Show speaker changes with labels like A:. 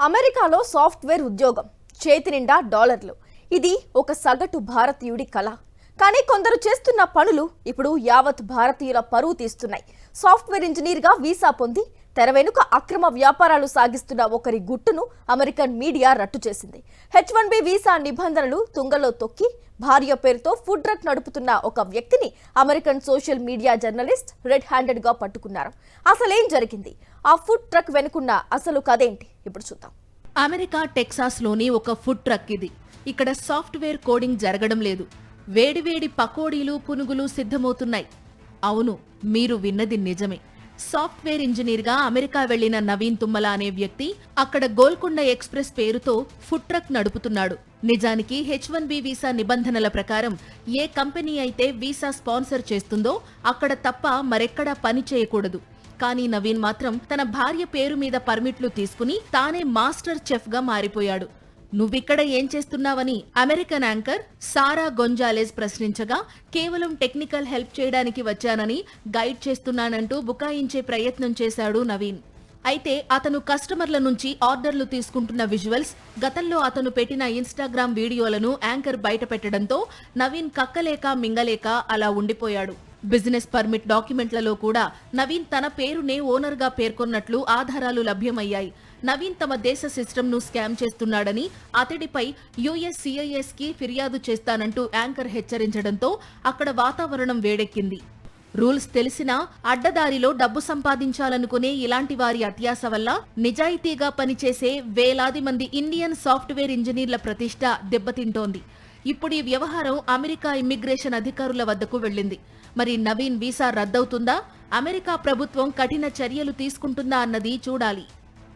A: అమెరికాలో సాఫ్ట్వేర్ ఉద్యోగం చేతి నిండా డాలర్లు. ఇది ఒక సగటు భారతీయుడి కళ. కానీ కొందరు చేస్తున్న పనులు ఇప్పుడు యావత్ భారతీయుల పరువు తీస్తున్నాయి. సాఫ్ట్వేర్ ఇంజనీర్గా వీసా పొంది తెర వెనుక అక్రమ వ్యాపారాలు సాగిస్తున్న ఒకరి గుట్టును అమెరికన్ మీడియా రట్టు చేసింది. H1B వీసా నిబంధనలు తుంగలో తొక్కి భార్య పేరుతో ఫుడ్ ట్రక్ నడుపుతున్న ఒక వ్యక్తిని American social media journalist red handed గా పట్టుకున్నారు. అసలేం జరిగింది? ఆ ఫుడ్ ట్రక్ వెనుకున్న అసలు కథేంటి ఇప్పుడు చూద్దాం.
B: అమెరికా టెక్సాస్లోని ఒక ఫుడ్ ట్రక్ ఇది. ఇక్కడ సాఫ్ట్వేర్ కోడింగ్ జరగడం లేదు. వేడివేడి పకోడీలు పునుగులు సిద్ధమవుతున్నాయి. అవును, మీరు విన్నది నిజమే. సాఫ్ట్వేర్ ఇంజనీర్గా అమెరికా వెళ్లిన నవీన్ తుమ్మల అనే వ్యక్తి అక్కడ గోల్కొండ ఎక్స్ప్రెస్ పేరుతో ఫుడ్ ట్రక్ నడుపుతున్నాడు. నిజానికి H1B వీసా నిబంధనల ప్రకారం ఏ కంపెనీ అయితే వీసా స్పాన్సర్ చేస్తుందో అక్కడ తప్ప మరెక్కడా పని చేయకూడదు. కానీ నవీన్ మాత్రం తన భార్య పేరు మీద పర్మిట్లు తీసుకుని తానే మాస్టర్ చెఫ్ గా మారిపోయాడు. నువ్విక్కడ ఏం చేస్తున్నావని అమెరికన్ యాంకర్ సారా గొంజాలెజ్ ప్రశ్నించగా, కేవలం టెక్నికల్ హెల్ప్ చేయడానికి వచ్చానని, గైడ్ చేస్తున్నానంటూ బుకాయించే ప్రయత్నం చేశాడు నవీన్. అయితే అతను కస్టమర్ల నుంచి ఆర్డర్లు తీసుకుంటున్న విజువల్స్, గతంలో అతను పెట్టిన ఇన్స్టాగ్రామ్ వీడియోలను యాంకర్ బయటపెట్టడంతో నవీన్ కక్కలేక మింగలేక అలా ఉండిపోయాడు. బిజినెస్ పర్మిట్ డాక్యుమెంట్లలో కూడా నవీన్ తన పేరునే ఓనర్ గా పేర్కొన్నట్లు ఆధారాలు లభ్యమయ్యాయి. నవీన్ తమ దేశ సిస్టమ్ ను స్కామ్ చేస్తున్నాడని, అతడిపై USCIS కి ఫిర్యాదు చేస్తానంటూ యాంకర్ హెచ్చరించడంతో అక్కడ వాతావరణం వేడెక్కింది. రూల్స్ తెలిసినా అడ్డదారిలో డబ్బు సంపాదించాలనుకునే ఇలాంటి వారి అత్యాశ వల్ల నిజాయితీగా పనిచేసే వేలాది మంది ఇండియన్ సాఫ్ట్వేర్ ఇంజనీర్ల ప్రతిష్ట దెబ్బతింటోంది. ఇప్పుడు ఈ వ్యవహారం అమెరికా ఇమ్మిగ్రేషన్ అధికారుల వద్దకు వెళ్లింది. మరి నవీన్ వీసా రద్దవుతుందా? అమెరికా ప్రభుత్వం కఠిన చర్యలు తీసుకుంటుందా అన్నది చూడాలి.